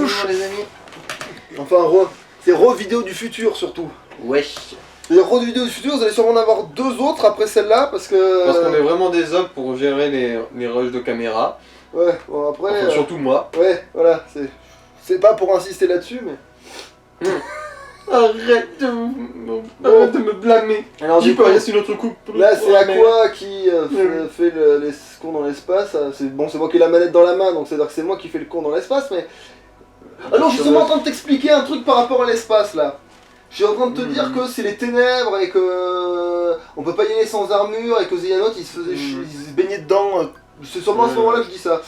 louche. Les amis. Enfin, c'est vidéo du futur surtout. Wesh. Les vidéo du futur, vous allez sûrement en avoir 2 autres après celle-là parce que... Parce qu'on est vraiment des hommes pour gérer les rushs de caméra. Ouais, bon après... Enfin, surtout moi. Ouais, voilà, c'est pas pour insister là-dessus, mais... Arrête de me blâmer. Alors J'y du peux coup, rien, c'est notre coup. là c'est Aqua qui fait les cons dans l'espace. C'est bon, c'est moi qui ai la manette dans la main, donc c'est-à-dire que c'est moi qui fais le con dans l'espace, mais... Ah non, je suis seulement en train de t'expliquer un truc par rapport à l'espace, là. Je suis en train de te dire que c'est les ténèbres et que... On peut pas y aller sans armure et que Xehanort, il se faisait il se baignait dedans. C'est sûrement à ce moment-là que je dis ça.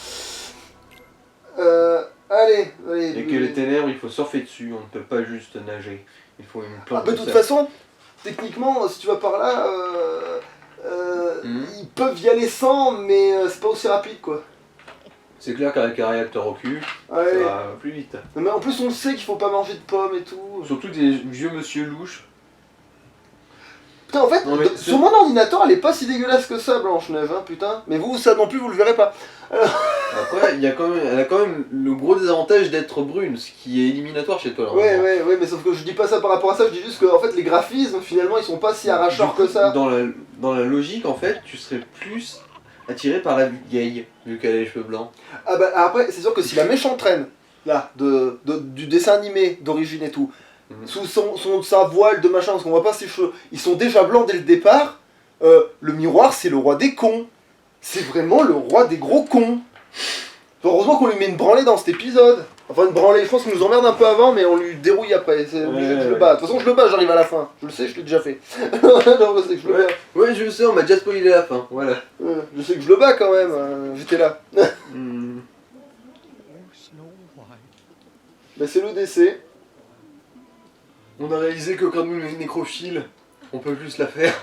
Allez. Et que les ténèbres, il faut surfer dessus, on ne peut pas juste nager. Il faut une plante. De toute façon, techniquement, si tu vas par là, ils peuvent y aller sans, mais c'est pas aussi rapide, quoi. C'est clair qu'avec un réacteur au cul, ça va plus vite. Non, mais en plus, on sait qu'il faut pas manger de pommes et tout. Surtout des vieux monsieur louches. Putain, en fait, sur mon ordinateur, elle est pas si dégueulasse que ça, Blanche-Neige, hein, putain. Mais vous, ça non plus, vous le verrez pas. Après, elle a quand même le gros désavantage d'être brune, ce qui est éliminatoire chez toi. Ouais, mais sauf que je dis pas ça par rapport à ça, je dis juste que en fait, les graphismes, finalement, ils sont pas si arracheurs que ça. Dans la logique, en fait, tu serais plus attiré par la vieille, vu qu'elle a les cheveux blancs. Ah bah après, c'est sûr que si la méchante reine, là, du dessin animé d'origine et tout, sous sa voile de machin, parce qu'on voit pas ses cheveux, ils sont déjà blancs dès le départ, le miroir c'est le roi des cons. C'est vraiment le roi des gros cons. Heureusement qu'on lui met une branlée dans cet épisode. Enfin une branlée, je pense qu'il nous emmerde un peu avant, mais on lui dérouille après. C'est obligé que je le bats. De toute façon je le bats, j'arrive à la fin. Je le sais, je l'ai déjà fait. Non, je sais que je le bats. Ouais, je le sais, on m'a déjà spoilé la fin, voilà. Je sais que je le bats quand même, j'étais là. Mais c'est le décès. On a réalisé que quand nous les nécrophiles, on peut plus la faire.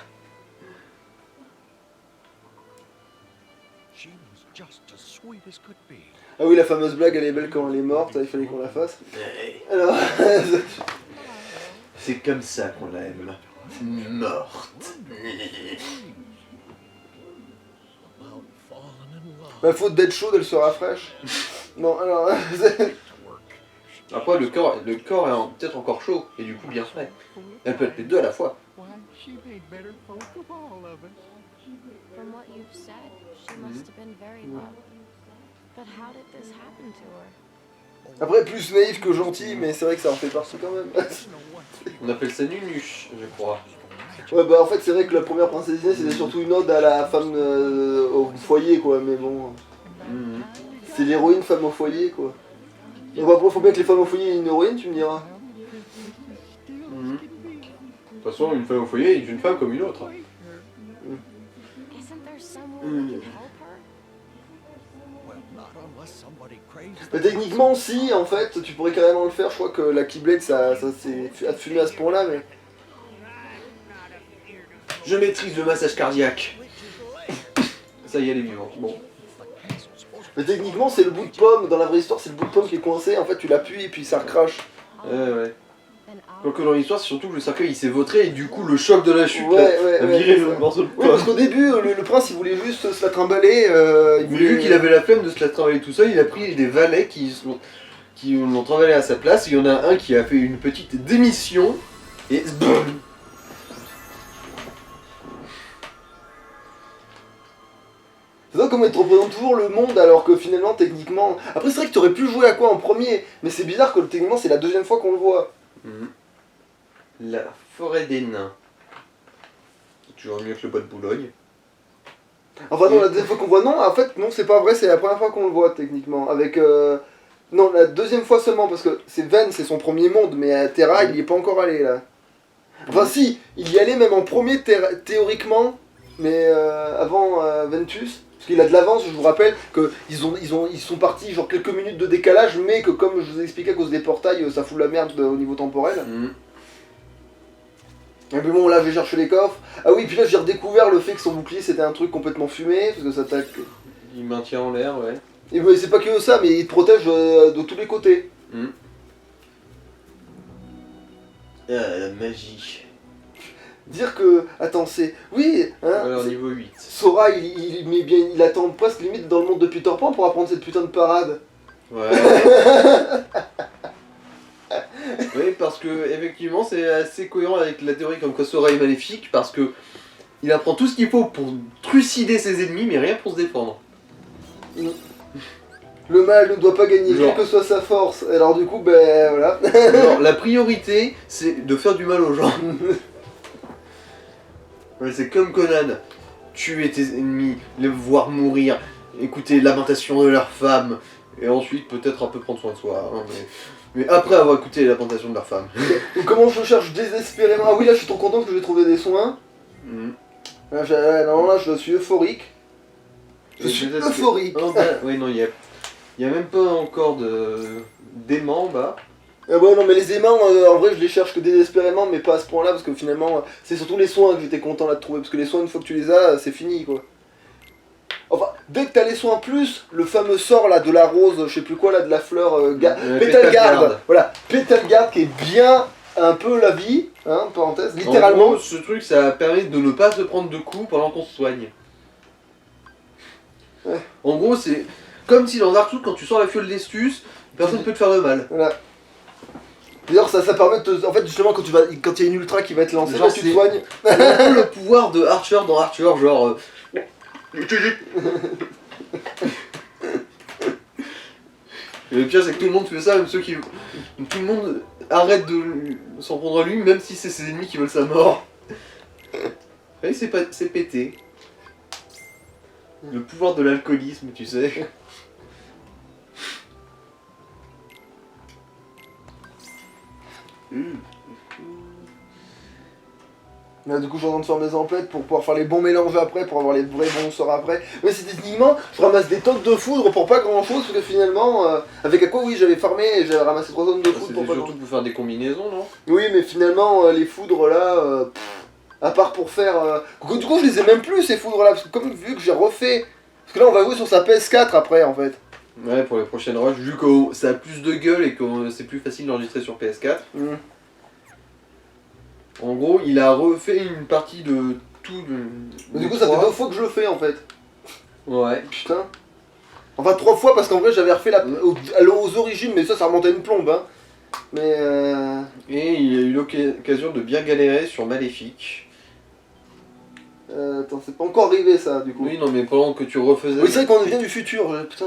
Ah oui, la fameuse blague, elle est belle quand elle est morte, il fallait qu'on la fasse. Alors... C'est comme ça qu'on l'aime. Morte. La faute d'être chaude, elle sera fraîche. Bon, alors... Après, le corps est peut-être encore chaud, et du coup bien frais. Elle peut être les deux à la fois. Après, plus naïf que gentil, mais c'est vrai que ça en fait partie quand même. On appelle ça Nunuche, je crois. Ouais, bah en fait, c'est vrai que la première princesse Disney, c'était surtout une ode à la femme au foyer, quoi, mais bon... C'est l'héroïne femme au foyer, quoi. Donc après, faut bien que les femmes au foyer aient une héroïne, tu me diras. De toute façon, une femme au foyer est une femme comme une autre. Mais techniquement, si, en fait, tu pourrais carrément le faire. Je crois que la Keyblade, ça s'est fumé à ce point-là, mais... Je maîtrise le massage cardiaque. Ça y est, elle est vivante. Bon. Mais techniquement, c'est le bout de pomme. Dans la vraie histoire, c'est le bout de pomme qui est coincé. En fait, tu l'appuies et puis ça recrache. Ouais. Quoique dans l'histoire, c'est surtout que le cercueil il s'est vautré et du coup, le choc de la chute a viré le morceau de pomme. Oui, parce qu'au début, le prince il voulait juste se la trimballer. Mais vu qu'il avait la flemme de se la trimballer tout seul, il a pris des valets qui l'ont travaillé à sa place. Il y en a un qui a fait une petite démission et c'est ça comment il te représente toujours le monde alors que finalement techniquement... Après c'est vrai que tu aurais pu jouer à quoi en premier, mais c'est bizarre que techniquement c'est la deuxième fois qu'on le voit. La forêt des nains. C'est toujours mieux que le bois de Boulogne. Enfin non, la deuxième fois qu'on voit, non, en fait non c'est pas vrai, c'est la première fois qu'on le voit techniquement. Avec... Non, la deuxième fois seulement, parce que c'est Ven, c'est son premier monde, mais à Terra il y est pas encore allé là. Enfin si, il y allait même en premier théoriquement, mais avant Ventus. Parce qu'il a de l'avance, je vous rappelle qu'ils sont partis genre quelques minutes de décalage, mais que comme je vous ai expliqué à cause des portails, ça fout la merde au niveau temporel. Et puis bon, là je vais chercher les coffres. Ah oui, puis là j'ai redécouvert le fait que son bouclier c'était un truc complètement fumé, parce que ça attaque... Il maintient en l'air, ouais. Et c'est pas que ça, mais il te protège de tous les côtés. Ah, la magie. Dire que... Attends, c'est... Oui, hein, alors niveau 8. Sora, il attend presque limite dans le monde de Peter Pan pour apprendre cette putain de parade. Ouais. Oui, parce que effectivement, c'est assez cohérent avec la théorie comme quoi Sora est maléfique, parce que il apprend tout ce qu'il faut pour trucider ses ennemis, mais rien pour se défendre. Le mal ne doit pas gagner, Genre. quelle que soit sa force. Alors du coup, ben voilà. Alors, la priorité, c'est de faire du mal aux gens. Ouais, c'est comme Conan. Tuer tes ennemis, les voir mourir, écouter les lamentations de leurs femmes, et ensuite peut-être un peu prendre soin de soi. Hein, mais après avoir écouté les lamentations de leurs femmes. Donc comment je cherche désespérément. Ah oui, là je suis trop content que j'ai trouvé des soins. Mhm. Là je suis euphorique. Je Et suis peut-être que- euphorique. Oh, bah, oui, non, il y a même pas encore d'aimant, bah. Ouais, non, mais les aimants, en vrai, je les cherche que désespérément, mais pas à ce point-là, parce que finalement, c'est surtout les soins que j'étais content là de trouver, parce que les soins, une fois que tu les as, c'est fini, quoi. Enfin, dès que t'as les soins plus, le fameux sort là de la rose, je sais plus quoi là, de la fleur, Pétalgarde. Voilà, Pétalgarde qui est bien un peu la vie, hein, parenthèse, En littéralement. gros, ce truc, ça permet de ne pas se prendre de coups pendant qu'on se soigne. Ouais. En gros, c'est comme si dans Dark Souls, quand tu sors la fiole d'Estus, personne ne peut te faire de mal. Voilà. D'ailleurs, ça permet de te... En fait, justement, quand il y a une ultra qui va être lancée, Genre, là, tu te c'est- soignes. C'est un peu le pouvoir de Archer dans Archer, genre. Et le pire, c'est que tout le monde fait ça, même ceux qui. Tout le monde arrête de s'en prendre à lui, même si c'est ses ennemis qui veulent sa mort. Oui, c'est pété. Le pouvoir de l'alcoolisme, tu sais. Là, du coup, je suis en train de faire mes emplettes pour pouvoir faire les bons mélanges après, pour avoir les vrais bons sorts après. Mais c'est techniquement, je ramasse des tonnes de foudre pour pas grand chose, parce que finalement, avec à quoi, oui, j'avais farmé et j'avais ramassé 3 tonnes de foudre C'était pour pas grand surtout pour faire des combinaisons, non? Oui, mais finalement, les foudres là, à part pour faire. Du coup, je les ai même plus ces foudres là, parce que comme vu que j'ai refait. Parce que là, on va jouer sur sa PS4 après en fait. Ouais, pour les prochaines rushs, vu que ça a plus de gueule et que c'est plus facile d'enregistrer sur PS4. En gros, il a refait une partie de tout. Mais du coup, ça fait 2 fois que je le fais en fait. Ouais. Putain. Enfin, 3 fois parce qu'en vrai, j'avais refait aux origines, mais ça remontait à une plombe, hein. Mais Et il a eu l'occasion de bien galérer sur Maléfique. attends, c'est pas encore arrivé ça du coup. Oui, non, mais pendant que tu refaisais. Oui, c'est vrai qu'on vient du futur, putain.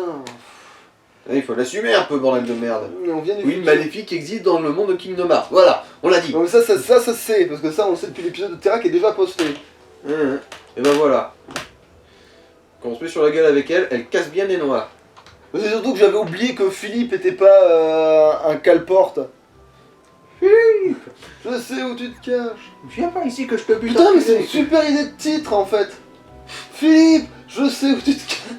Il faut l'assumer un peu, bordel de merde. On vient du Oui, futur. Maléfique existe dans le monde de Kingdom Hearts. Voilà, on l'a dit. Non, mais ça c'est, parce que ça, on le sait depuis l'épisode de Terra qui est déjà posté. Et ben voilà. Quand on se met sur la gueule avec elle, elle casse bien les noix. Mais c'est surtout que j'avais oublié que Philippe était pas un calporte. Philippe, Je sais où tu te caches. viens pas ici que je te bute. Putain, mais c'est une super idée de titre en fait. Philippe, je sais où tu te caches.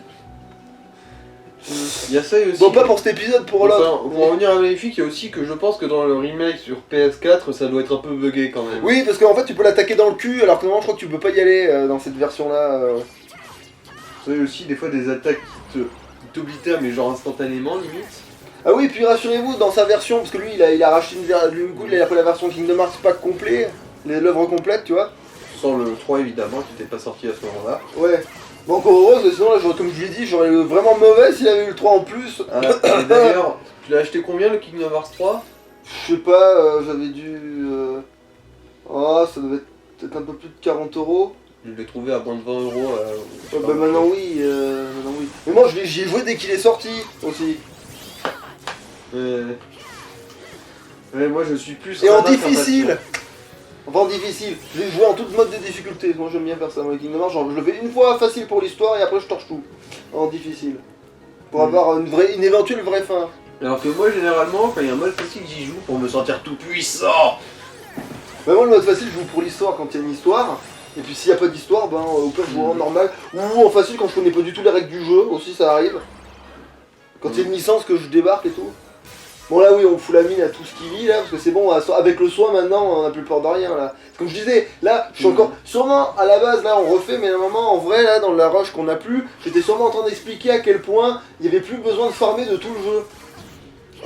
Il y a ça aussi. Bon, pas pour cet épisode, pour Enfin, l'autre. pour en revenir à Maléfique, il y a aussi que je pense que dans le remake sur PS4, ça doit être un peu buggé quand même. Oui, parce qu'en fait, tu peux l'attaquer dans le cul, alors que normalement, je crois que tu peux pas y aller dans cette version-là. Ça y a aussi des fois des attaques qui t'oblitèrent, mais genre instantanément limite. Ah oui, puis rassurez-vous, dans sa version, parce que lui, il a racheté il a pris la version Kingdom Hearts pack complet, l'œuvre complète, tu vois. Sans le 3 évidemment, qui n'était pas sorti à ce moment-là. Ouais. Bon, encore heureuse, mais sinon, là, comme je l'ai dit, j'aurais eu vraiment mauvais s'il avait eu le 3 en plus. Et d'ailleurs, tu l'as acheté combien le Kingdom Hearts 3? Je sais pas, j'avais dû. Oh, ça devait être peut-être un peu plus de 40 euros. Je l'ai trouvé à moins de 20 euros. Bah maintenant oui, maintenant oui. Mais moi j'y ai joué dès qu'il est sorti aussi. Ouais, moi je suis plus. Et en radin difficile. Enfin en difficile. Je l'ai joué en toute mode de difficulté. Moi j'aime bien faire ça dans les Kingdom Hearts. Genre je le fais une fois facile pour l'histoire et après je torche tout. En difficile. Pour avoir une éventuelle vraie fin. Alors que moi généralement, quand il y a un mode facile, j'y joue pour me sentir tout puissant. Bah moi le mode facile je joue pour l'histoire quand il y a une histoire. Et puis s'il n'y a pas d'histoire, ben au pire je joue en normal. Ou en facile quand je connais pas du tout les règles du jeu aussi, ça arrive. Quand il y a une licence que je débarque et tout. Bon là oui on fout la mine à tout ce qui vit là, parce que c'est bon, avec le soin maintenant on a plus peur de rien là. Comme je disais, là je suis encore, sûrement à la base là on refait, mais à un moment en vrai là dans la rush qu'on a plus, j'étais sûrement en train d'expliquer à quel point il n'y avait plus besoin de farmer de tout le jeu.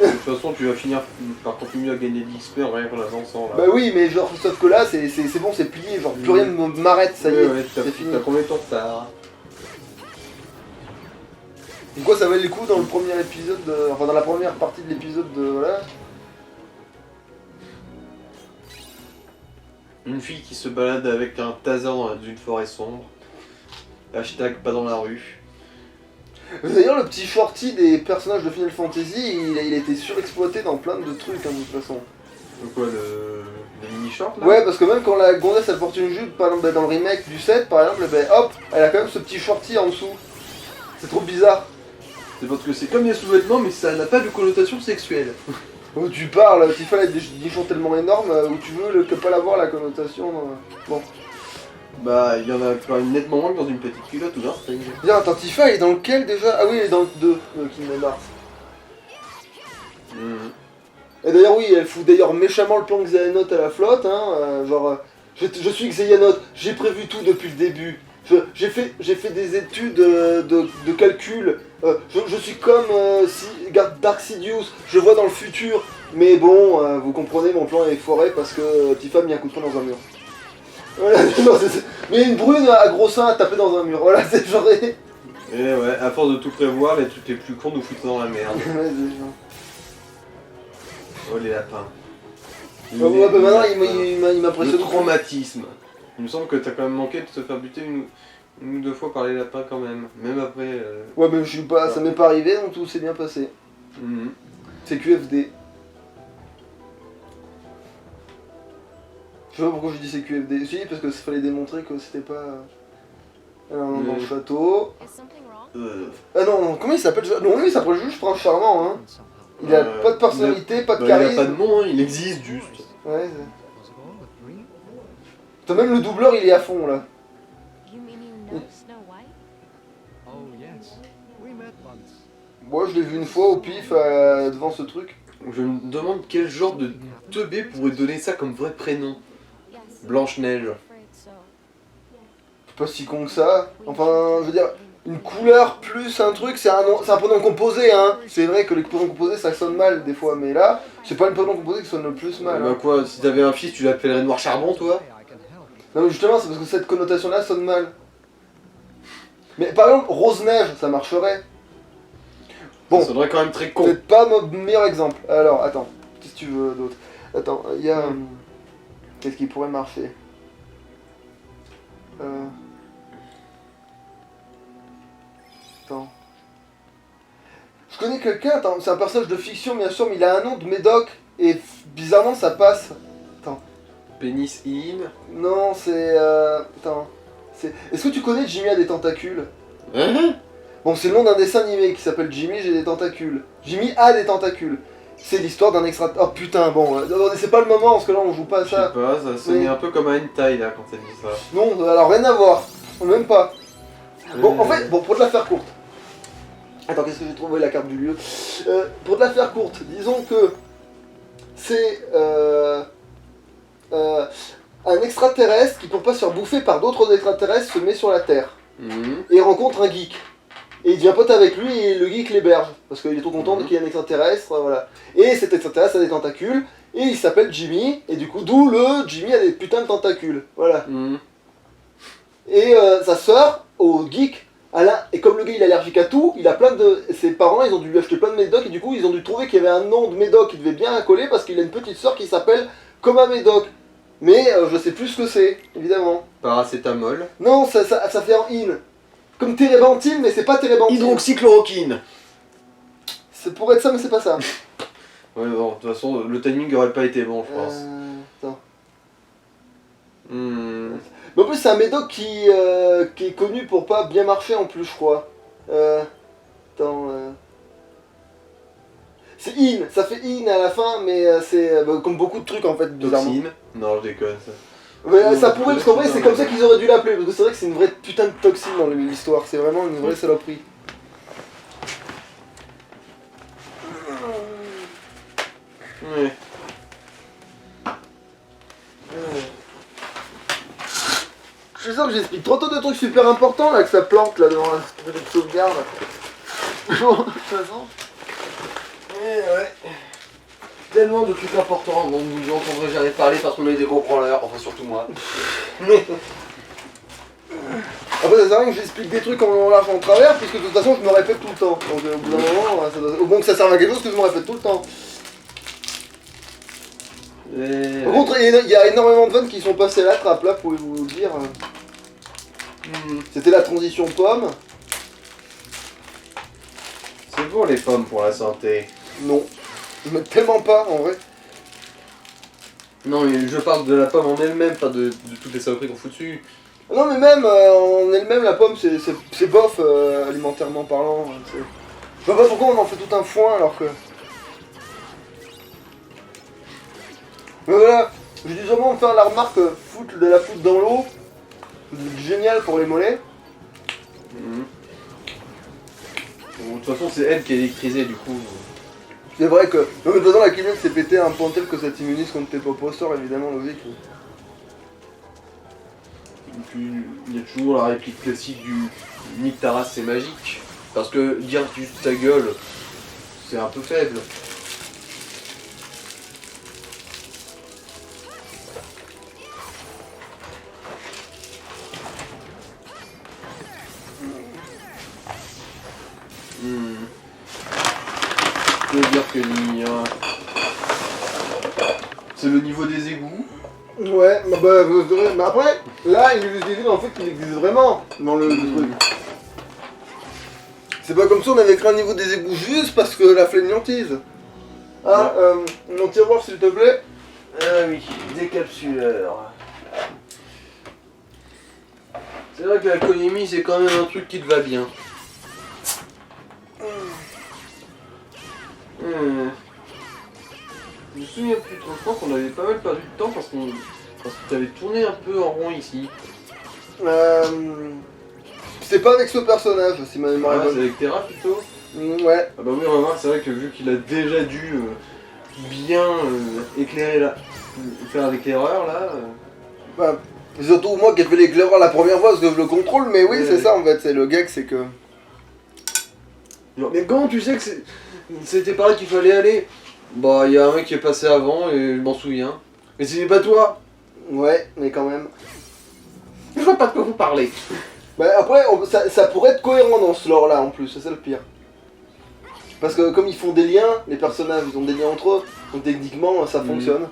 De toute façon, tu vas finir par continuer à gagner de l'XP en rien qu'en avançant là. Bah oui mais genre sauf que là c'est bon, c'est plié, genre plus rien m'arrête, ça y est, Ouais, c'est fini. t'as combien de temps de retard? Du coup, ça valait le coup dans le premier épisode, enfin dans la première partie de l'épisode de. Voilà. Une fille qui se balade avec un taser dans une forêt sombre. Hashtag pas dans la rue. D'ailleurs, le petit shorty des personnages de Final Fantasy, il a été surexploité dans plein de trucs, hein, de toute façon. Donc quoi, le mini-short là? Ouais, parce que même quand la gonzesse elle porte une jupe, par exemple, dans le remake du 7, par exemple, ben, hop, elle a quand même ce petit shorty en dessous. C'est trop bizarre. C'est parce que c'est comme les sous-vêtements, mais ça n'a pas de connotation sexuelle. Où tu parles, Tifa a des nichons tellement énormes, où tu veux pas l'avoir la connotation. Bon. Bah, il y en a quand même nettement moins que dans une petite culotte ou d'un string. Bien, attends, Tifa elle est dans lequel déjà? Ah oui, elle est dans le 2, Kingdom Hearts. Et d'ailleurs, oui, elle fout d'ailleurs méchamment le plan Xehanort à la flotte, hein, je suis Xehanort, j'ai prévu tout depuis le début. J'ai fait des études de calcul, je suis comme Dark Sidious, je vois dans le futur, mais bon, vous comprenez, mon plan est foiré parce que Tifa a mis un coup de poing dans un mur. Voilà, non, mais une brune à gros seins a tapé dans un mur, voilà, c'est genre... Et ouais, à force de tout prévoir, les trucs les plus cons nous foutent dans la merde. Ouais, c'est genre... Oh les lapins. Ouais, bah maintenant il Le m'impressionne. traumatisme. Il me semble que t'as quand même manqué de te faire buter une ou deux fois par les lapins quand même. Même après... Ouais, mais je suis pas, ça m'est pas arrivé, donc tout s'est bien passé. C'est QFD. Je sais pas pourquoi je dis c'est QFD. Si, parce que fallait démontrer que c'était pas... Alors, dans le château... Ah non, comment il s'appelle? Non, lui il s'appelle juste Prince Charmant, hein. Il a pas de personnalité, pas de charisme. Il a pas de nom, hein, il existe juste. Ouais, t'as même le doubleur, il est à fond, là. Moi, je l'ai vu une fois au pif, devant ce truc. Je me demande quel genre de teubé pourrait donner ça comme vrai prénom. Blanche-Neige. C'est pas si con que ça. Enfin, je veux dire, une couleur plus un truc, c'est un pronom composé, hein. C'est vrai que les pronoms composés, ça sonne mal des fois, mais là, c'est pas le pronom composé qui sonne le plus mal. Bah quoi, si t'avais un fils, tu l'appellerais Noir Charbon, toi? Non, mais justement, c'est parce que cette connotation-là sonne mal. Mais par exemple, Rose-Neige, ça marcherait. Bon, ça sonnerait quand même très con. peut-être pas mon meilleur exemple. Alors, attends, qu'est-ce que tu veux d'autre? Attends, il y a... Qu'est-ce qui pourrait marcher? Attends. Je connais quelqu'un, attends, c'est un personnage de fiction bien sûr, mais il a un nom de Médoc, et bizarrement ça passe. Attends. Pénis in. Non, c'est... Attends. Est-ce que tu connais Jimmy a des tentacules? Hein? Bon, c'est le nom d'un dessin animé qui s'appelle Jimmy, j'ai des tentacules. Jimmy a des tentacules. C'est l'histoire d'un extra... Oh putain, bon, c'est pas le moment, parce que là on joue pas à ça. Je sais pas, ça sonnait un peu comme un hentai là quand t'as dit ça. Non, alors rien à voir. Même pas. Bon, en fait, bon, pour te la faire courte. Attends, qu'est-ce que j'ai trouvé la carte du lieu? Pour te la faire courte, disons que c'est un extraterrestre qui, pour pas se faire bouffer par d'autres extraterrestres, se met sur la Terre et rencontre un geek. Et il devient pote avec lui et le geek l'héberge parce qu'il est trop content qu'il y ait un extraterrestre, voilà. Et cet extraterrestre a des tentacules et il s'appelle Jimmy et du coup, d'où le Jimmy a des putains de tentacules, voilà. Et sa sœur, au geek, et comme le gars il est allergique à tout, il a plein de... Ses parents ils ont dû lui acheter plein de médocs et du coup ils ont dû trouver qu'il y avait un nom de médoc qui devait bien coller parce qu'il a une petite sœur qui s'appelle comme un médoc. Mais je sais plus ce que c'est, évidemment. Paracétamol. Non, ça fait en in. Comme térébenthine, mais c'est pas térébenthine. Hydroxychloroquine. Ça pourrait être ça, mais c'est pas ça. Ouais, bon, de toute façon, le timing aurait pas été bon, je pense. Attends. Hmm. Mais en plus, c'est un médoc qui est connu pour pas bien marcher en plus, je crois. Attends. C'est in, ça fait in à la fin, mais c'est comme beaucoup de trucs en fait, bizarrement. Toxine. Non, je déconne ça. Mais ça pourrait, parce qu'en vrai, c'est comme ça qu'ils auraient dû l'appeler, parce que c'est vrai que c'est une vraie putain de toxine dans l'histoire, c'est vraiment une vraie saloperie. Ouais. Je sens que j'explique trop de trucs super importants là, que ça plante là devant la petite sauvegarde. Bon, de toute façon. Ouais. Tellement de trucs importants dont vous n'entendrez jamais parler parce qu'on est des gros branleurs, enfin surtout moi. Après, ça sert à rien que j'explique des trucs en large en travers, puisque de toute façon, je me répète tout le temps. Donc, au bout d'un moment, au bon que ça serve à quelque chose que je me répète tout le temps. Par contre, il y a énormément de vannes qui sont passées à la trappe, là, pouvez-vous vous dire. C'était la transition pomme. C'est bon les pommes pour la santé. Non. Mais tellement pas, en vrai. Non, mais je parle de la pomme en elle-même, pas de toutes les saloperies qu'on fout dessus. Non, mais même en elle-même, la pomme, c'est bof, alimentairement parlant. Je vois pas pourquoi on en fait tout un foin alors que. Mais voilà, j'ai dû sûrement me faire la remarque de la foutre dans l'eau. C'est génial pour les mollets. Bon, de toute façon, c'est elle qui est électrisée du coup. C'est vrai que. Non, mais de toute façon, la climate s'est pété à un point tel que ça t'immunise contre tes poposters, évidemment, logique. Et puis, il y a toujours la réplique classique du Nick ta race c'est magique. Parce que dire juste ta gueule, c'est un peu faible. Je veux dire que c'est le niveau des égouts. Ouais, mais après, là, il existe en fait qu'il existe vraiment dans le truc. C'est pas comme si on avait créé un niveau des égouts juste parce que la fainéantise. Ah, mon tiroir s'il te plaît. Ah oui, décapsuleur. C'est vrai que l'alcoolémie c'est quand même un truc qui te va bien. Je me souviens plus trop, je pense qu'on avait pas mal perdu de temps parce que t'avais tourné un peu en rond ici. C'est pas avec ce personnage, si ma mémoire est C'est bonne. avec Terra plutôt. Ouais. Ah bah oui, on va voir, c'est vrai que vu qu'il a déjà dû bien éclairer là, faire l'éclaireur là. Bah, c'est surtout moi qui ai fait l'éclaireur la première fois parce que je le contrôle, mais oui, Ouais, c'est ouais. ça en fait, c'est le gag, c'est que. Genre, mais comment tu sais que c'était par là qu'il fallait aller? Bah, il y a un mec qui est passé avant et je m'en souviens. Mais c'était pas toi. Ouais, mais quand même. Je vois pas de quoi vous parlez. Bah après, ça pourrait être cohérent dans ce lore là en plus, c'est ça le pire. Parce que comme ils font des liens, les personnages ils ont des liens entre eux, donc techniquement ça fonctionne.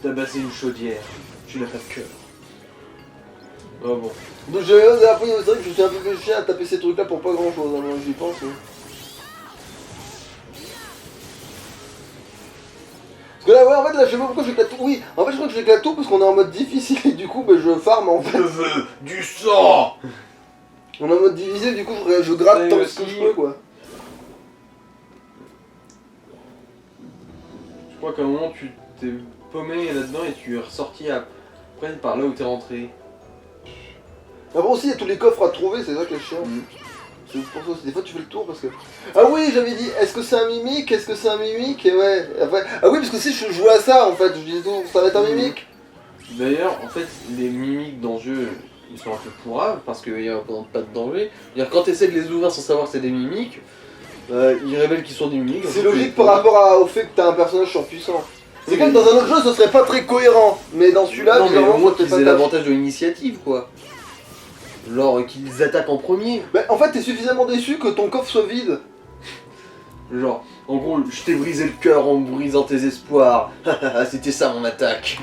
Tabasser une chaudière, tu n'as pas de cœur. Ah bon. Donc après c'est vrai que je suis un peu fait chier à taper ces trucs là pour pas grand chose, hein, j'y pense. Ouais. Parce que là, ouais, en fait, là, je sais pas pourquoi je l'éclate tout. Oui, en fait, je crois que je l'éclate tout parce qu'on est en mode difficile et du coup, bah, je farm en fait. Je veux du sang. On est en mode difficile, du coup, je gratte Ouais, tant que aussi. je peux, quoi. Je crois qu'à un moment tu t'es paumé là-dedans et tu es ressorti après par là où t'es rentré. Après aussi, il y a tous les coffres à trouver, c'est ça qui est chiant. C'est pour ça aussi, des fois tu fais le tour parce que... Ah oui, j'avais dit, est-ce que c'est un mimique? Est-ce que c'est un mimique? Et ouais, après... Ah oui, parce que si je jouais à ça, en fait, je disais tout, ça va être un mimique. D'ailleurs, en fait, les mimiques dans le jeu, ils sont un peu pourrables parce qu'il n'y a pas de danger. C'est-à-dire, quand tu essaies de les ouvrir sans savoir que c'est des mimiques, ils révèlent qu'ils sont des mimiques. C'est logique par rapport au fait que t'as un personnage surpuissant. C'est comme dans un autre jeu, ce serait pas très cohérent, mais dans celui-là, non, mais au moins ça qu'ils fait aient pas l'avantage de l'initiative, quoi. Genre, qu'ils attaquent en premier. Bah, en fait, t'es suffisamment déçu que ton coffre soit vide. Genre, en gros, je t'ai brisé le cœur en brisant tes espoirs. C'était ça mon attaque.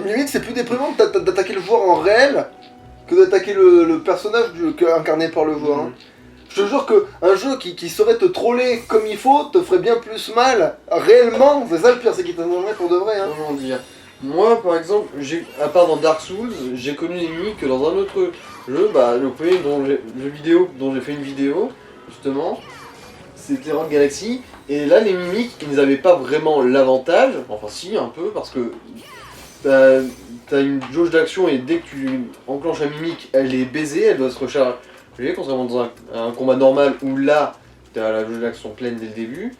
Limite, c'est plus déprimant d'attaquer le joueur en réel que d'attaquer le personnage incarné par le joueur. Hein. Je te jure qu'un jeu qui saurait te troller comme il faut te ferait bien plus mal réellement. C'est ça le pire, c'est qu'il te donnerait pour de vrai. Hein. Comment dire? Moi, par exemple, à part dans Dark Souls, j'ai connu les mimiques que dans un autre jeu, bah, le premier jeu vidéo dont j'ai fait une vidéo, justement, c'était Rogue Galaxy, et là, les mimiques, ils n'avaient pas vraiment l'avantage, enfin si, un peu, parce que t'as une jauge d'action, et dès que tu enclenches un mimique, elle est baisée, elle doit se recharger, contrairement dans un combat normal, où là, t'as la jauge d'action pleine dès le début.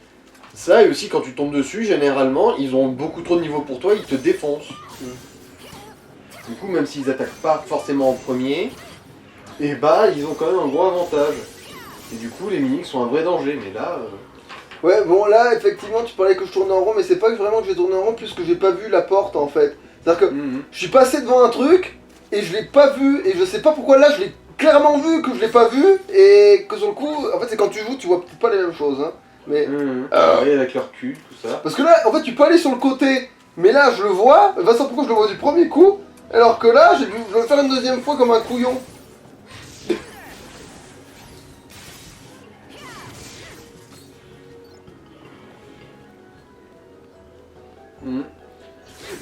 Ça, et aussi quand tu tombes dessus, généralement, ils ont beaucoup trop de niveau pour toi, ils te défoncent. Du coup, même s'ils attaquent pas forcément en premier, et bah, ils ont quand même un gros avantage. Et du coup, les mimiques sont un vrai danger, mais là... Ouais, bon là, effectivement, tu parlais que je tournais en rond, mais c'est pas vraiment que j'ai tourné en rond, plus que j'ai pas vu la porte en fait. C'est-à-dire que je suis passé devant un truc, et je l'ai pas vu, et je sais pas pourquoi là, je l'ai clairement vu que je l'ai pas vu, et que sur le coup, en fait, c'est quand tu joues, tu vois peut-être pas les mêmes choses, hein. Mais. Ouais, avec leur cul, tout ça. Parce que là, en fait, tu peux aller sur le côté, mais là, je le vois, va savoir pourquoi je le vois du premier coup, alors que là, je vais le faire une deuxième fois comme un couillon.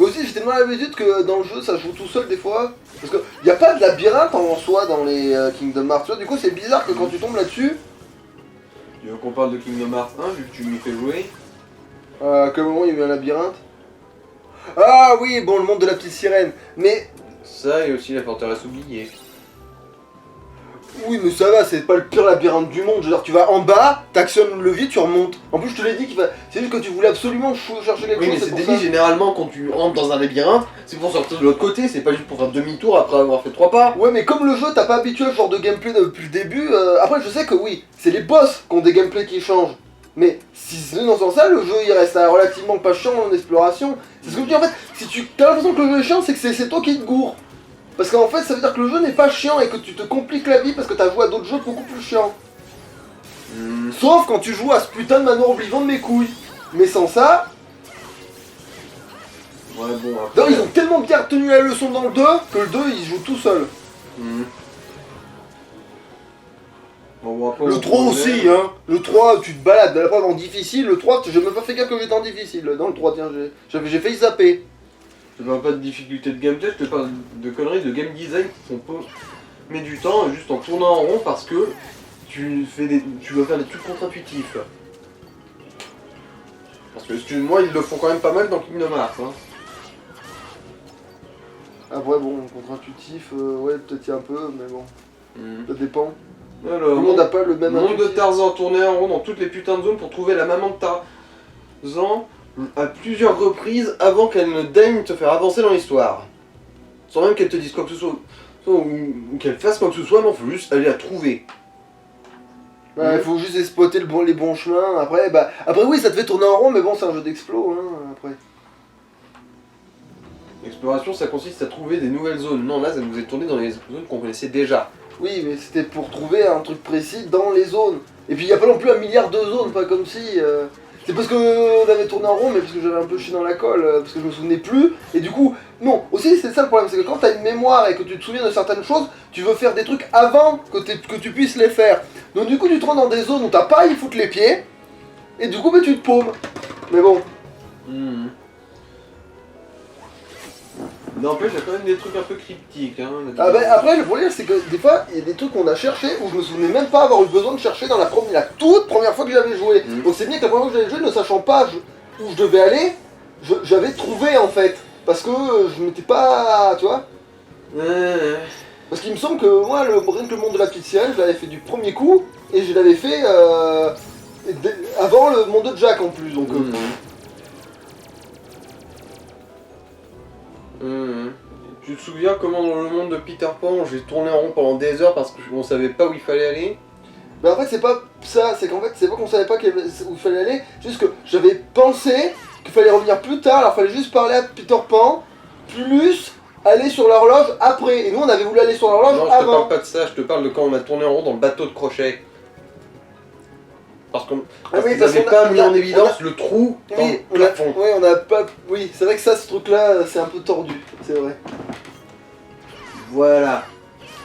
Mais aussi, j'ai tellement l'habitude que dans le jeu, ça joue tout seul des fois. Parce qu'il n'y a pas de labyrinthe en soi dans les Kingdom Hearts. Tu vois, du coup, c'est bizarre que quand tu tombes là-dessus. Tu veux qu'on parle de Kingdom Hearts 1 vu que tu me fais jouer? À quel moment il y a eu un labyrinthe? Ah oui, bon, le monde de la petite sirène. Mais. Ça et aussi la forteresse oubliée. Oui, mais ça va, c'est pas le pire labyrinthe du monde. Je veux dire, tu vas en bas, t'actionnes le levier, tu remontes. En plus, je te l'ai dit qu'il va. C'est juste que tu voulais absolument chercher quelque Oui, chose. mais c'est pour dit ça. généralement quand tu rentres dans un labyrinthe, c'est pour sortir de l'autre côté, c'est pas juste pour faire demi-tour après avoir fait 3 pas. Ouais, mais comme le jeu, t'as pas habitué à ce genre de gameplay depuis le début. Après, je sais que oui, c'est les boss qui ont des gameplays qui changent. Mais si c'est dans ce sens-là, le jeu il reste relativement pas chiant en exploration. C'est ce que je dis en fait. Si tu as l'impression que le jeu est chiant, c'est que c'est toi qui te gourre. Parce qu'en fait, ça veut dire que le jeu n'est pas chiant et que tu te compliques la vie parce que t'as joué à d'autres jeux beaucoup plus chiants. Sauf quand tu joues à ce putain de manoir oblivion de mes couilles. Mais sans ça, Ouais, bon, après. d'ailleurs, ils ont tellement bien retenu la leçon dans le 2 que le 2 il joue tout seul. Bon, après, Le 3 aussi, hein. Le 3, tu te balades, la preuve en difficile. Le 3, j'ai même pas fait gaffe que j'étais en difficile. Dans le 3, tiens, j'ai failli zapper. Je te parle pas de difficulté de gameplay, je te parle de conneries de game design qui font pas. Mais du temps juste en tournant en rond parce que tu dois faire des trucs contre-intuitifs. Parce que excuse-moi, ils le font quand même pas mal dans Kingdom Hearts. Hein. Après, bon, contre-intuitif, ouais, peut-être y a un peu, mais bon, ça dépend. Alors, Tout le monde n'a pas le même monde de intuitif. Tarzan tourné en rond dans toutes les putains de zones pour trouver la maman de Tarzan à plusieurs reprises avant qu'elle ne daigne te faire avancer dans l'histoire. Sans même qu'elle te dise quoi que ce soit, ou qu'elle fasse quoi que ce soit, non, faut juste aller la trouver. Ouais, il faut juste exploiter les bons chemins. Après, après, oui, ça te fait tourner en rond, mais bon, c'est un jeu d'explo, hein, après. L'exploration, ça consiste à trouver des nouvelles zones. Non, là, ça nous est tourné dans les zones qu'on connaissait déjà. Oui, mais c'était pour trouver un truc précis dans les zones. Et puis, il n'y a pas non plus 1 milliard de zones, pas comme si... C'est parce que on avait tourné en rond, mais parce que j'avais un peu chié dans la colle, parce que je me souvenais plus. Et du coup, non, aussi c'est ça le problème, c'est que quand t'as une mémoire et que tu te souviens de certaines choses, tu veux faire des trucs avant que tu puisses les faire. Donc du coup, tu te rends dans des zones où t'as pas à y foutre les pieds, et du coup, tu te paumes. Mais bon. N'empêche, il y a quand même des trucs un peu cryptiques. Hein, Ah ben, après, le problème, c'est que des fois, il y a des trucs qu'on a cherchés où je me souvenais même pas avoir eu besoin de chercher dans la toute première fois que j'avais joué. Donc c'est bien que la première fois que j'avais joué, ne sachant pas où je devais aller, j'avais trouvé en fait. Parce que je m'étais pas. Tu vois. Parce qu'il me semble que moi, rien que le monde de la petite sirène, je l'avais fait du premier coup, et je l'avais fait avant le monde de Jack en plus. Donc. Tu te souviens comment dans le monde de Peter Pan, j'ai tourné en rond pendant des heures parce qu'on savait pas où il fallait aller? Mais en fait, c'est pas ça, c'est qu'en fait, c'est pas qu'on savait pas où il fallait aller, juste que j'avais pensé qu'il fallait revenir plus tard, alors il fallait juste parler à Peter Pan, plus aller sur l'horloge après. Et nous, on avait voulu aller sur l'horloge Non, je te avant. parle pas de ça, je te parle de quand on a tourné en rond dans le bateau de crochet. Parce qu'on n'avait pas mis en évidence le trou dans le plafond. Oui, on a pas. Oui, c'est vrai que ça, ce truc-là, c'est un peu tordu, c'est vrai. Voilà.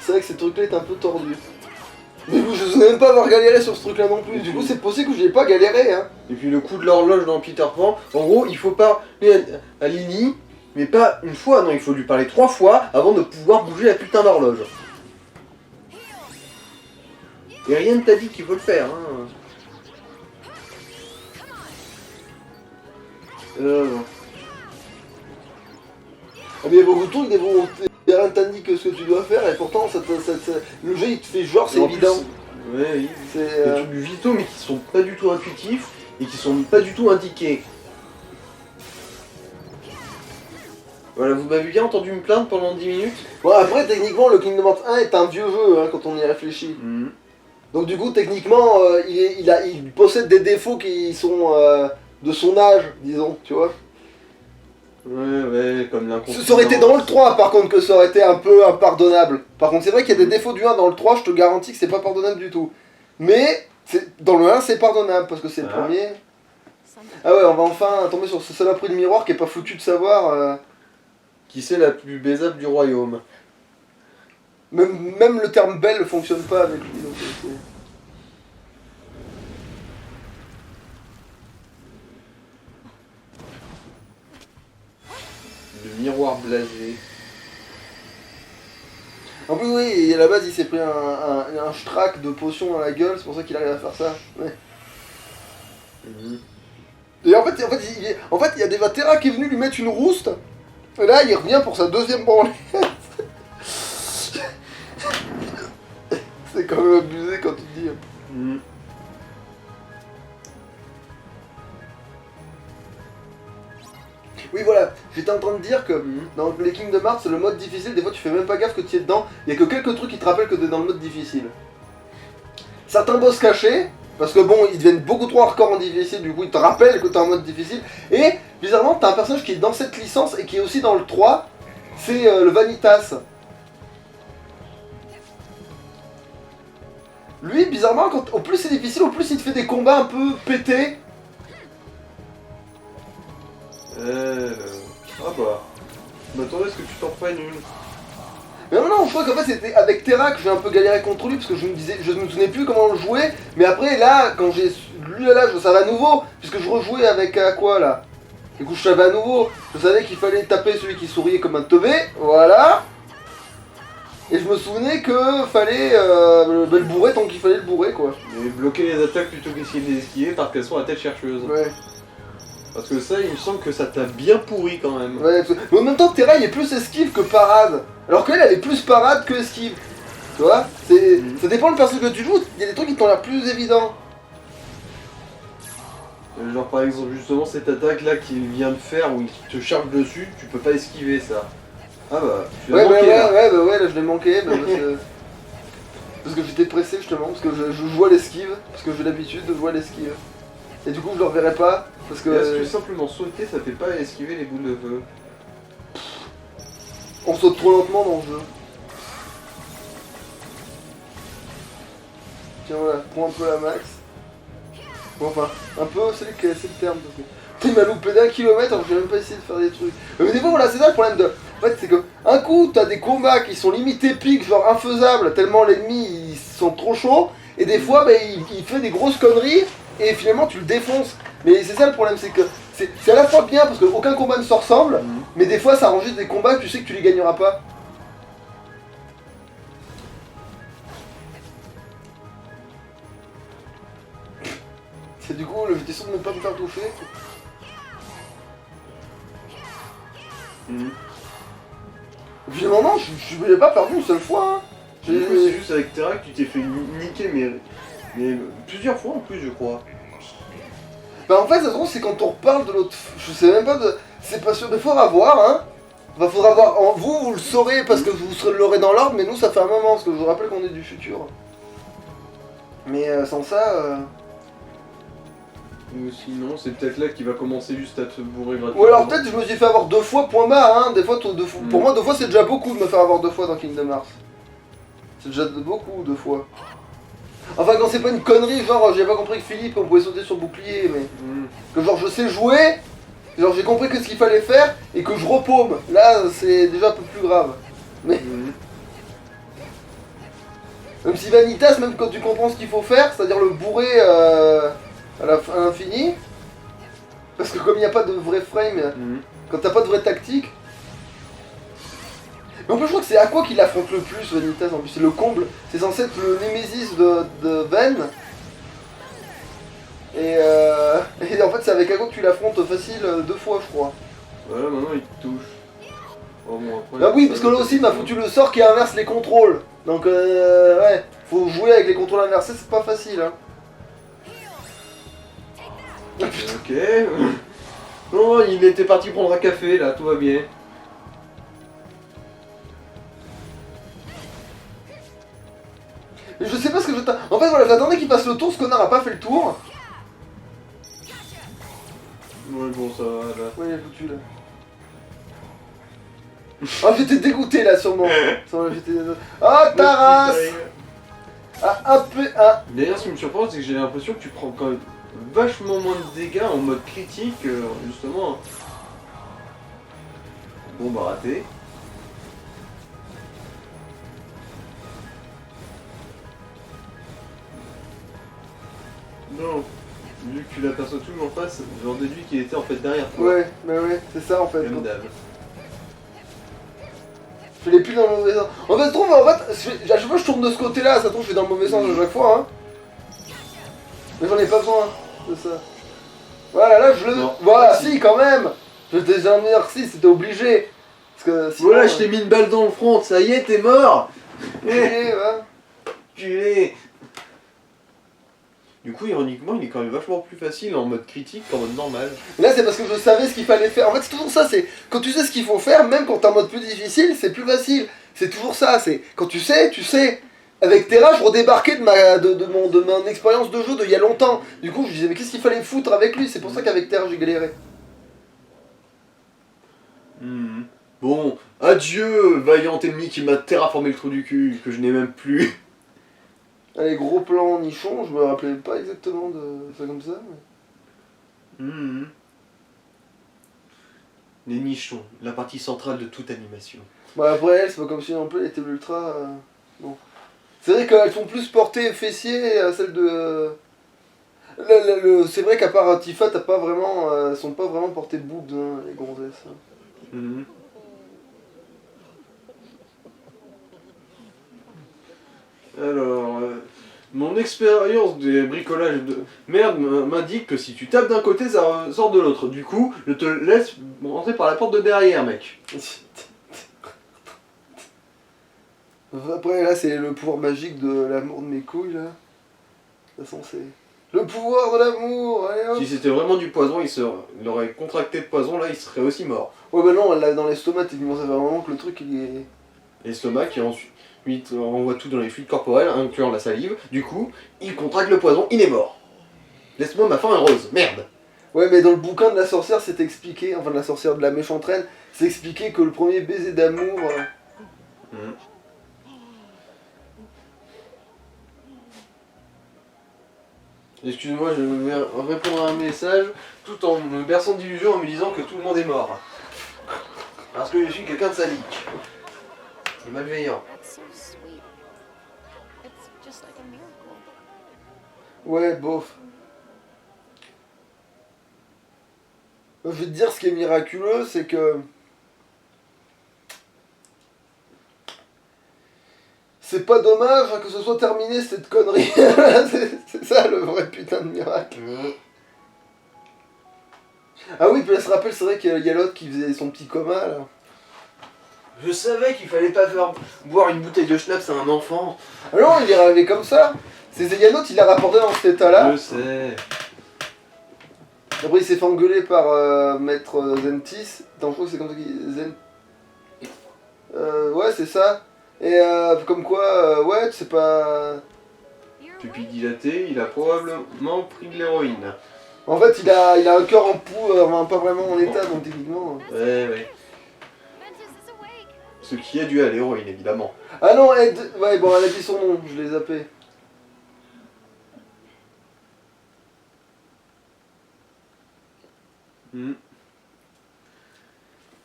C'est vrai que ce truc-là est un peu tordu. Mais vous, je ne même pas avoir galéré sur ce truc-là non plus. Du coup, c'est possible que j'y ai pas galéré, hein. Et puis le coup de l'horloge dans Peter Pan, en gros, il faut parler à Lily, mais pas une fois, non, il faut lui parler 3 fois avant de pouvoir bouger la putain d'horloge. Et rien ne t'a dit qu'il faut le faire, hein. Ah, mais il y a beaucoup de trucs, rien ne t'indique que ce que tu dois faire, et pourtant, le jeu il te fait genre, c'est évident. Ouais, oui. C'est des trucs vitaux, mais qui sont pas du tout intuitifs et qui sont pas du tout indiqués. Voilà, vous m'avez bien entendu me plaindre pendant 10 minutes. Bon, après, techniquement, le Kingdom Hearts 1 est un vieux jeu, hein, quand on y réfléchit. Donc du coup, techniquement, il possède des défauts qui sont de son âge, disons, tu vois. Ouais, comme l'inconfidence. Ça aurait été dans le 3 par contre que ça aurait été un peu impardonnable. Par contre, c'est vrai qu'il y a des défauts du 1 dans le 3, je te garantis que c'est pas pardonnable du tout. Mais dans le 1, c'est pardonnable parce que c'est le premier. Ah ouais, on va enfin tomber sur ce saloperie de miroir qui est pas foutu de savoir. Qui c'est la plus baisable du royaume? Même le terme belle ne fonctionne pas avec lui. Donc, Le miroir blasé. En plus, oui, et à la base, il s'est pris un strack de potion dans la gueule, c'est pour ça qu'il arrive à faire ça. Ouais. Et en fait, il y a Devatera qui est venu lui mettre une rouste, et là, il revient pour sa deuxième branlette. C'est quand même abusé quand tu te dis. Oui, voilà, j'étais en train de dire que dans les Kingdom Hearts, le mode difficile, des fois tu fais même pas gaffe que tu es dedans, il y a que quelques trucs qui te rappellent que tu es dans le mode difficile. Certains boss cachés, parce que bon, ils deviennent beaucoup trop hardcore en difficile, du coup ils te rappellent que tu es en mode difficile, et bizarrement, tu as un personnage qui est dans cette licence et qui est aussi dans le 3, c'est le Vanitas. Lui, bizarrement, au plus c'est difficile, au plus il te fait des combats un peu pétés. Ah bah. M'attendais à ce que tu t'en prennes une. Mais non, je crois qu'en fait c'était avec Terra que j'ai un peu galéré contre lui parce que je me souvenais plus comment on le jouait. Mais après là, quand j'ai lu là, je savais à nouveau, puisque je rejouais avec quoi là. Du coup je savais à nouveau, je savais qu'il fallait taper celui qui souriait comme un teubé, voilà. Et je me souvenais que fallait le bourrer tant qu'il fallait le bourrer quoi. Et bloquer les attaques plutôt qu'essayer de les esquiver parce qu'elles sont à tête chercheuse. Ouais. Parce que ça, il me semble que ça t'a bien pourri quand même. Ouais, mais en même temps, Terra il est plus esquive que parade. Alors qu'elle, elle est plus parade que esquive. Tu vois, ça dépend le personnage que tu joues, il y a des trucs qui t'ont l'air plus évidents. Genre par exemple, justement, cette attaque là qu'il vient de faire où il te charge dessus, tu peux pas esquiver ça. Ah bah, tu l'as manqué là. Ouais, là je l'ai manqué, parce que j'étais pressé justement, parce que je joue à l'esquive, parce que j'ai l'habitude de jouer à l'esquive. Et du coup je le reverrai pas, parce que... Est-ce que simplement sauter, ça fait pas esquiver les boules de feu? On saute trop lentement dans le jeu. Tiens voilà, prends un peu la max. Bon, enfin, un peu, c'est le terme. Parce que... Putain, il m'a loupé d'1 kilomètre alors que j'ai même pas essayé de faire des trucs. Mais des fois, voilà, c'est ça le problème de... En fait, c'est que un coup, t'as des combats qui sont limite épiques, genre infaisables, tellement l'ennemi, ils sont trop chauds. Et des fois, il fait des grosses conneries, et finalement, tu le défonces. Mais c'est ça le problème, c'est que c'est à la fois bien, parce qu'aucun combat ne se ressemble, mais des fois, ça rend juste des combats que tu sais que tu les gagneras pas. C'est du coup, j'étais sûr de ne pas me faire toucher. Finalement, non, je l'ai pas perdu une seule fois. Hein. Du coup, c'est juste avec Terra que tu t'es fait niquer, mais plusieurs fois en plus, je crois. Bah en fait, ça se trouve, c'est quand on reparle de l'autre... Je sais même pas de... C'est pas sûr, il faudra voir, hein. Bah faudra voir... Vous le saurez parce que vous l'aurez dans l'ordre, mais nous, ça fait un moment, parce que je vous rappelle qu'on est du futur. Mais sans ça... Ou sinon, c'est peut-être là qu'il va commencer juste à te bourrer gratuitement. Ou alors peut-être je me suis fait avoir 2 fois, point barre, hein. Des fois, pour moi, 2 fois, c'est déjà beaucoup de me faire avoir 2 fois dans Kingdom Hearts. C'est déjà beaucoup, 2 fois. Enfin, quand c'est pas une connerie, genre j'ai pas compris que Philippe on pouvait sauter sur bouclier, mais que genre je sais jouer, genre j'ai compris que ce qu'il fallait faire et que je repaume. Là, c'est déjà un peu plus grave. Mais même si Vanitas, même quand tu comprends ce qu'il faut faire, c'est-à-dire le bourrer à l'infini, parce que comme il n'y a pas de vrai frame, quand t'as pas de vraie tactique. Mais en plus, je crois que c'est Aqua qui l'affronte le plus, Vanitas, en plus, c'est le comble. C'est censé être le Némésis de Ven. Et en fait, c'est avec Aqua que tu l'affrontes facile 2 fois, je crois. Voilà, maintenant il te touche. Oh, bon, après, Bah oui, parce que là aussi, il m'a foutu le sort qui inverse les contrôles. Donc, ouais, faut jouer avec les contrôles inversés, c'est pas facile, hein. Ok. Non, il était parti prendre un café, là, tout va bien. Mais je sais pas ce que j'attends. En fait, voilà, j'attendais qu'il fasse le tour, ce connard a pas fait le tour. Ouais, bon, ça va, là. Ouais, il est foutu là. Ah, j'étais dégoûté là, sûrement. Ah, ta race. Ah, un peu. Ah. D'ailleurs, ce qui me surprend, c'est que j'ai l'impression que tu prends quand même vachement moins de dégâts en mode critique, justement. Bon, bah, raté. Non, vu que tu l'aperçois toujours en face, j'en déduis qu'il était en fait derrière toi. Ouais, bah ouais, c'est ça en fait. Comme d'hab. Je l'ai plus dans le mauvais sens. En fait, je trouve, à chaque fois je tourne de ce côté-là, ça trouve, je fais dans le mauvais sens à chaque fois, hein. Mais j'en ai pas besoin de ça. Voilà, là je le. Non. Voilà, si, quand même. Je t'ai jamais si, c'était obligé. Parce que sinon. Voilà, je t'ai mis une balle dans le front, ça y est, t'es mort. Ouais. Tu es. Du coup, ironiquement, il est quand même vachement plus facile en mode critique qu'en mode normal. Là, c'est parce que je savais ce qu'il fallait faire. En fait, c'est toujours ça. C'est quand tu sais ce qu'il faut faire, même quand t'es en mode plus difficile, c'est plus facile. C'est toujours ça. C'est quand tu sais, tu sais. Avec Terra, je redébarquais de mon expérience de jeu d'il y a longtemps. Du coup, je disais, mais qu'est-ce qu'il fallait foutre avec lui? C'est pour ça qu'avec Terra, j'ai galéré. Bon, adieu, vaillant ennemi qui m'a terraformé le trou du cul, que je n'ai même plus. Allez, gros plan nichon, je me rappelais pas exactement de ça comme ça. Mais... Les nichons, la partie centrale de toute animation. Bah après elle, c'est pas comme si non plus elle était ultra... Bon. C'est vrai qu'elles sont plus portées fessiers à celle de... C'est vrai qu'à part Tifa, t'as pas vraiment... elles sont pas vraiment portées boobs, hein, les gonzesses. Alors, mon expérience des bricolages de merde m'indique que si tu tapes d'un côté, ça sort de l'autre. Du coup, je te laisse rentrer par la porte de derrière, mec. Après là, c'est le pouvoir magique de l'amour de mes couilles, là. De toute façon, c'est... Le pouvoir de l'amour, allez hop. Si c'était vraiment du poison, il aurait contracté de poison, là, il serait aussi mort. Ouais bah non, elle l'a dans l'estomac, techniquement, ça fait vraiment que le truc, il est... L'estomac qui ensuite envoie tout dans les fluides corporels, incluant la salive. Du coup, il contracte le poison, il est mort. Laisse-moi ma fin heureuse, merde. Ouais, mais dans le bouquin de la sorcière, c'est expliqué, enfin de la sorcière de la méchante reine, c'est expliqué que le premier baiser d'amour... Excuse-moi, je vais répondre à un message tout en me berçant d'illusions en me disant que tout le monde est mort. Parce que je suis quelqu'un de sadique. Et malveillant. Ouais, bof. Je vais te dire, ce qui est miraculeux, c'est que... C'est pas dommage que ce soit terminé cette connerie. C'est ça le vrai putain de miracle. Ah oui, puis là, se rappelle, c'est vrai qu'il y a l'autre qui faisait son petit coma là. Je savais qu'il fallait pas faire boire une bouteille de schnapps à un enfant. Ah non, il est arrivé comme ça. C'est Zayanote, il l'a rapporté dans cet état-là. Je sais. Après, il s'est fait engueuler par Maître Zentis. Attends, je crois que c'est comme ça qu'il... ouais, c'est ça. Et comme quoi, ouais, c'est pas... Pupille dilatée, il a probablement pris de l'héroïne. En fait, il a un cœur en poux, pas vraiment en état, donc techniquement... Ouais. Ce qui est dû à l'héroïne, évidemment. Ah non, Ed... Ouais, bon, elle a dit son nom, je l'ai zappé. Et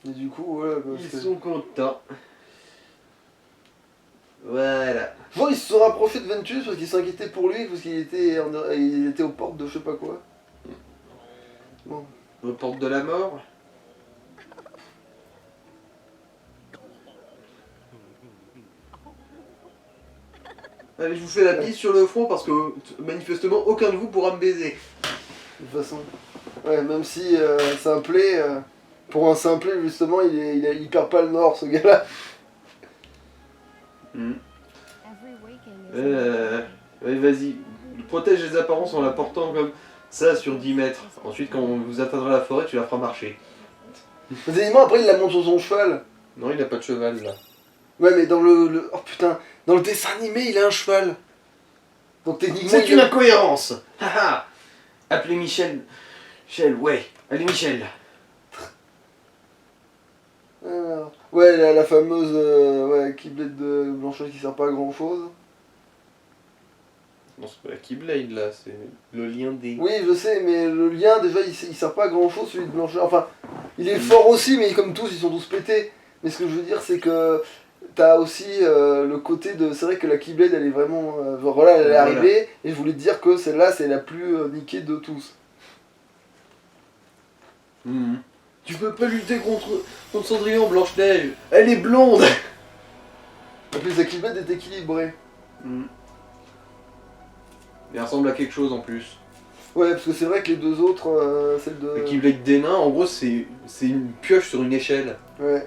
du coup, voilà... Ils sont contents. Voilà. Je vois, ils se sont rapprochés de Ventus parce qu'ils s'inquiétaient pour lui, parce qu'il était, il était aux portes de je sais pas quoi. Bon. Aux portes de la mort. Allez, je vous fais la bise sur le front parce que manifestement aucun de vous pourra me baiser. De toute façon. Ouais, même si Simplet, pour un Simplet justement, il perd pas le nord ce gars-là. Allez, vas-y, protège les apparences en la portant comme ça sur 10 mètres. Ensuite, quand vous atteindrez la forêt, tu la feras marcher. Mais évidemment, après, il la monte sur son cheval. Non, il a pas de cheval là. Ouais, mais dans le... Oh putain, dans le dessin animé, il a un cheval. Donc techniquement. C'est une incohérence. Haha. Appelez Michel. Michel, ouais. Allez Michel. Alors, ouais, la fameuse ouais, Keyblade de Blanche-Neige qui sert pas à grand chose. Non, c'est pas la Keyblade là, c'est le lien des. Oui, je sais, mais le lien, déjà, il sert pas à grand chose, celui de Blanche-Neige. Enfin, il est fort aussi, mais comme tous, ils sont tous pétés. Mais ce que je veux dire, c'est que t'as aussi le côté de. C'est vrai que la Keyblade, elle est vraiment. Genre, voilà, elle est Voilà. arrivée, et je voulais te dire que celle-là, c'est la plus niquée de tous. Mhm. Tu peux pas lutter contre Cendrillon, Blanche-Neige. Elle est blonde. En plus, la Keyblade est équilibrée. Mhm. Elle ressemble à quelque chose en plus. Ouais, parce que c'est vrai que les deux autres, celle de. La Keyblade des nains, en gros, c'est une pioche sur une échelle. Ouais.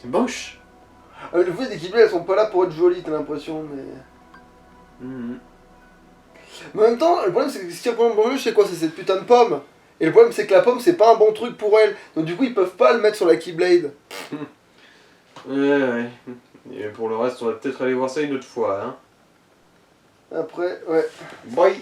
C'est moche. Le fait, des Keyblades, elles sont pas là pour être jolies, t'as l'impression, mais. Mhm. Mais en même temps, le problème, c'est que ce qui est le problème Blanche-Neige, c'est quoi? C'est cette putain de pomme. Et le problème, c'est que la pomme, c'est pas un bon truc pour elle. Donc, du coup, ils peuvent pas le mettre sur la Keyblade. Ouais. Et pour le reste, on va peut-être aller voir ça une autre fois. Hein. Après, ouais. Bye.